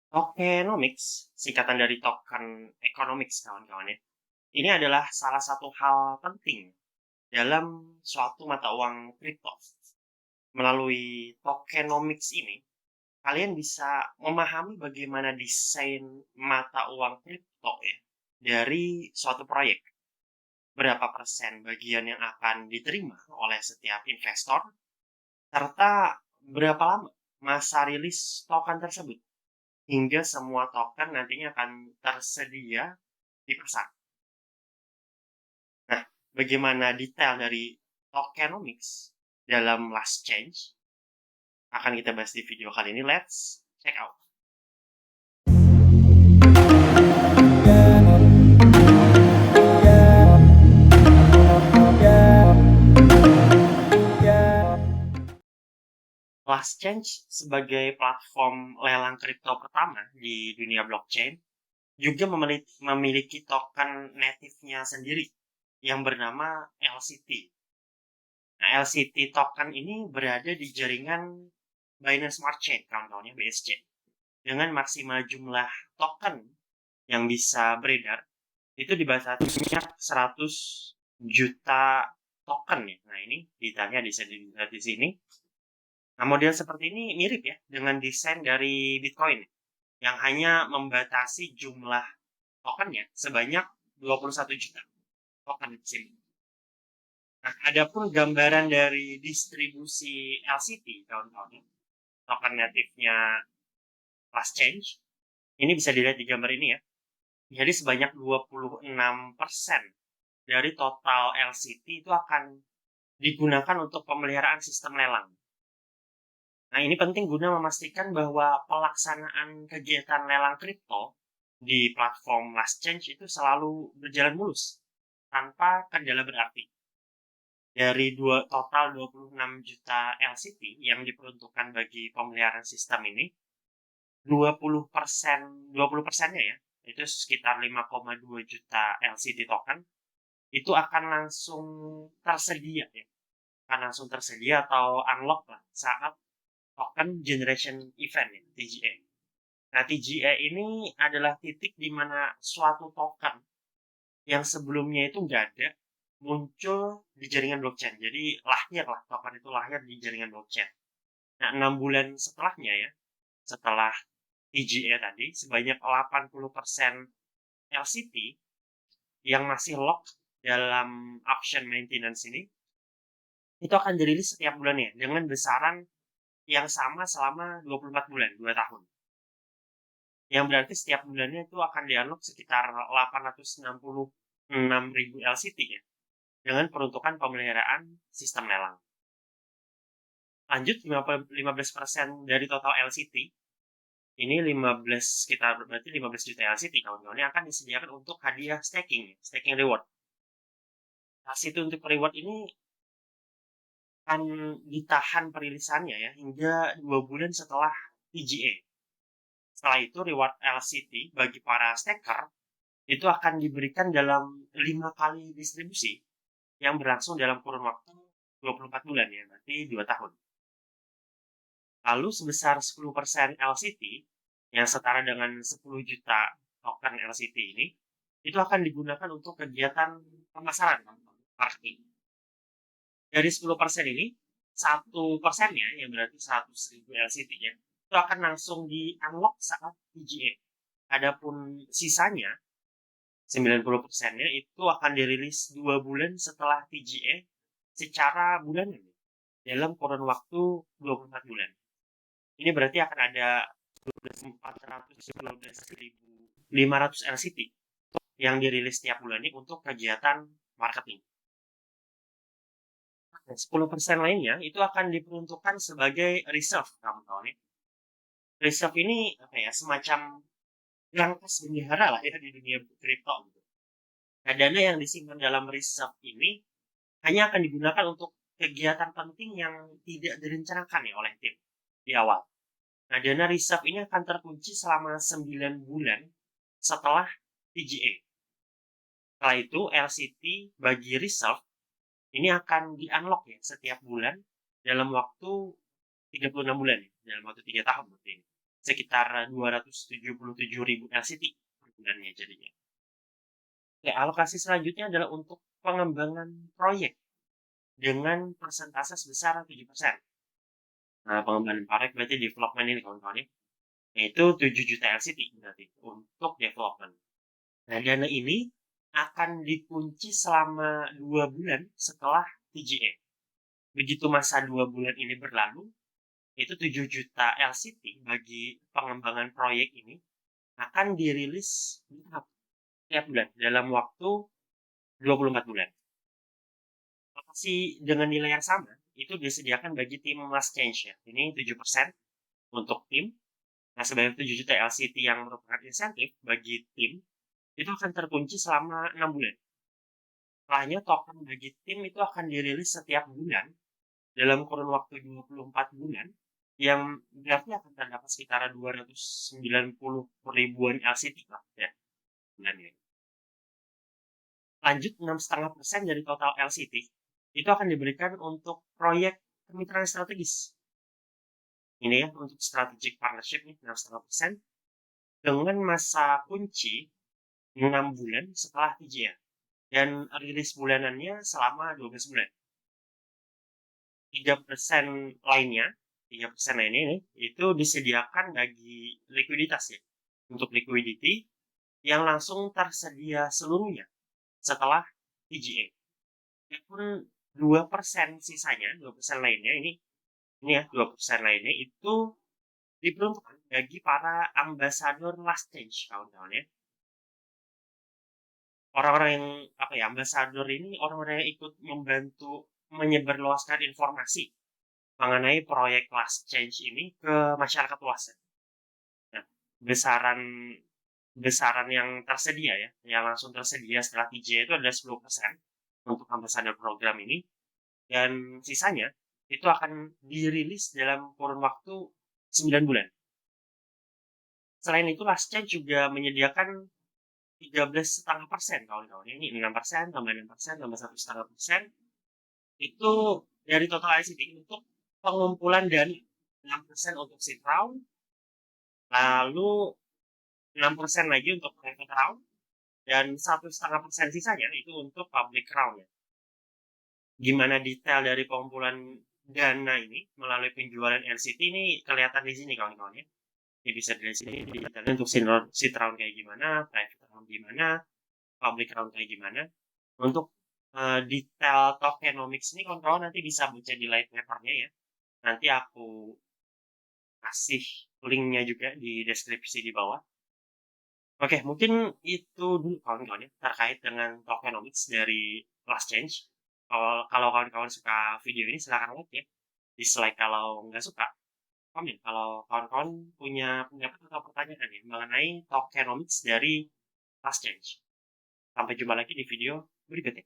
Tokenomics, singkatan dari token economics kawan-kawan ya. Ini adalah salah satu hal penting dalam suatu mata uang kripto. Melalui tokenomics ini, kalian bisa memahami bagaimana desain mata uang kripto ya dari suatu proyek. Berapa persen bagian yang akan diterima oleh setiap investor, serta berapa lama masa rilis token tersebut hingga semua token nantinya akan tersedia di pasar. Nah, bagaimana detail dari tokenomics dalam last change akan kita bahas di video kali ini. Let's check out. Last Change sebagai platform lelang kripto pertama di dunia blockchain juga memiliki token native-nya sendiri yang bernama LCT. Nah, LCT token ini berada di jaringan Binance Smart Chain, kawan-kawannya BSC, dengan maksimal jumlah token yang bisa beredar itu dibatasinya 100 juta token ya. Nah, ini detailnya bisa dilihat di sini. Nah, model seperti ini mirip ya dengan desain dari Bitcoin yang hanya membatasi jumlah tokennya sebanyak 21 juta token di sini. Nah, adapun gambaran dari distribusi LCT, kawan-kawan, token native-nya Last Change, ini bisa dilihat di gambar ini ya. Jadi sebanyak 26% dari total LCT itu akan digunakan untuk pemeliharaan sistem lelang. Nah, ini penting guna memastikan bahwa pelaksanaan kegiatan lelang kripto di platform Last Change itu selalu berjalan mulus tanpa kendala berarti. Dari total 26 juta LCT yang diperuntukkan bagi pemeliharaan sistem ini, 20%nya ya, itu sekitar 5,2 juta LCT token, itu akan langsung tersedia ya. Akan langsung tersedia atau unlock lah saat token generation event ya, TGA. Nah, TGA ini adalah titik di mana suatu token yang sebelumnya itu nggak ada muncul di jaringan blockchain. Jadi lahir lah, token itu lahir di jaringan blockchain. Nah, 6 bulan setelahnya ya, setelah TGA tadi, sebanyak 80% LCT yang masih lock dalam option maintenance ini, itu akan dirilis setiap bulannya dengan besaran yang sama selama 24 bulan, 2 tahun. Yang berarti setiap bulannya itu akan di-unlock sekitar 866.000 LCT ya, dengan peruntukan pemeliharaan sistem lelang. Lanjut, 15% dari total LCT, ini 15, sekitar berarti 15 juta LCT kawan-kawan yang akan disediakan untuk hadiah staking reward. Nah, situ untuk reward ini akan ditahan perilisannya ya hingga 2 bulan setelah TGA. Setelah itu, reward LCT bagi para staker itu akan diberikan dalam 5 kali distribusi yang berlangsung dalam kurun waktu 24 bulan ya, berarti 2 tahun. Lalu sebesar 10% LCT yang setara dengan 10 juta token LCT ini, itu akan digunakan untuk kegiatan pemasaran marketing. Dari 10% ini, 1%-nya, yang berarti 100.000 LCT-nya, itu akan langsung di-unlock saat TGA. Adapun sisanya, 90%-nya itu akan dirilis 2 bulan setelah TGA secara bulanan dalam kurun waktu 24 bulan. Ini berarti akan ada 415.500 LCT yang dirilis setiap bulan ini untuk kegiatan marketing. 10% lainnya itu akan diperuntukkan sebagai reserve, kawan-kawan. Reserve ini apa ya, semacam berangkas bendahara lah ya di dunia kripto gitu. Nah, dana yang disimpan dalam reserve ini hanya akan digunakan untuk kegiatan penting yang tidak direncanakan ya oleh tim di awal. Nah, dana reserve ini akan terkunci selama 9 bulan setelah TGA. Setelah itu, LCT bagi reserve ini akan di-unlock ya setiap bulan dalam waktu 36 bulan ya, dalam waktu 3 tahun berarti ini. sekitar 277.000 LCT per bulannya jadinya. Oke, alokasi selanjutnya adalah untuk pengembangan proyek dengan persentase sebesar 7%. Nah, pengembangan proyek berarti development ini kawan-kawan ya. Yaitu 7 juta LCT berarti untuk development. Nah, dana ini akan dikunci selama 2 bulan setelah TGA. Begitu masa 2 bulan ini berlalu, itu 7 juta LCT bagi pengembangan proyek ini akan dirilis tiap bulan dalam waktu 24 bulan. Masih dengan nilai yang sama, itu disediakan bagi tim last change ya. Ini 7% untuk tim. Nah, sebanyak 7 juta LCT yang merupakan insentif bagi tim, itu akan terkunci selama 6 bulan. Setelahnya, token bagi tim itu akan dirilis setiap bulan dalam kurun waktu 24 bulan, yang berarti akan terdapat sekitar 290 ribuan LCT lah ya bulannya. Lanjut, 6,5% dari total LCT itu akan diberikan untuk proyek kemitraan strategis. Ini ya, untuk strategic partnership nih, 6,5%. Dengan masa kunci 6 bulan setelah TGA. Dan rilis bulanannya selama 12 bulan. 3% lainnya ini, itu disediakan bagi likuiditas ya. Untuk liquidity yang langsung tersedia seluruhnya setelah TGA. Walaupun 2% sisanya, 2% lainnya ini ya, 2% lainnya itu diperuntukkan bagi para ambasador last change kawan-kawan ya. Orang-orang yang ambasador ini orang-orang yang ikut membantu menyebarluaskan informasi mengenai proyek last change ini ke masyarakat luas. Nah, besaran yang tersedia ya, yang langsung tersedia setelah TJ itu ada 10% untuk ambasador program ini, dan sisanya itu akan dirilis dalam kurun waktu 9 bulan. Selain itu, last change juga menyediakan 13,5% kawan-kawan. Ini 6%, tambah 6%, tambah 1,5%. Itu dari total ICT untuk pengumpulan dana. 6% untuk seed round, lalu 6% lagi untuk private round, dan 1,5% sisanya itu untuk public round ya. Gimana detail dari pengumpulan dana ini melalui penjualan LCT ini kelihatan di sini kawan-kawan ya. Ini bisa dari sini detailnya untuk seed round kayak gimana, private round gimana, public round kayak gimana. Untuk detail tokenomics ini kawan-kawan nanti bisa baca di light papernya ya. Nanti aku kasih linknya juga di deskripsi di bawah. Oke, mungkin itu dulu kawan-kawan ya terkait dengan tokenomics dari last change. Kalau kawan-kawan suka video ini silahkan like ya. Dislike kalau nggak suka, komen. Kalau kawan-kawan punya pendapat atau pertanyaan ya mengenai tokenomics dari last change. Sampai jumpa lagi di video berikutnya.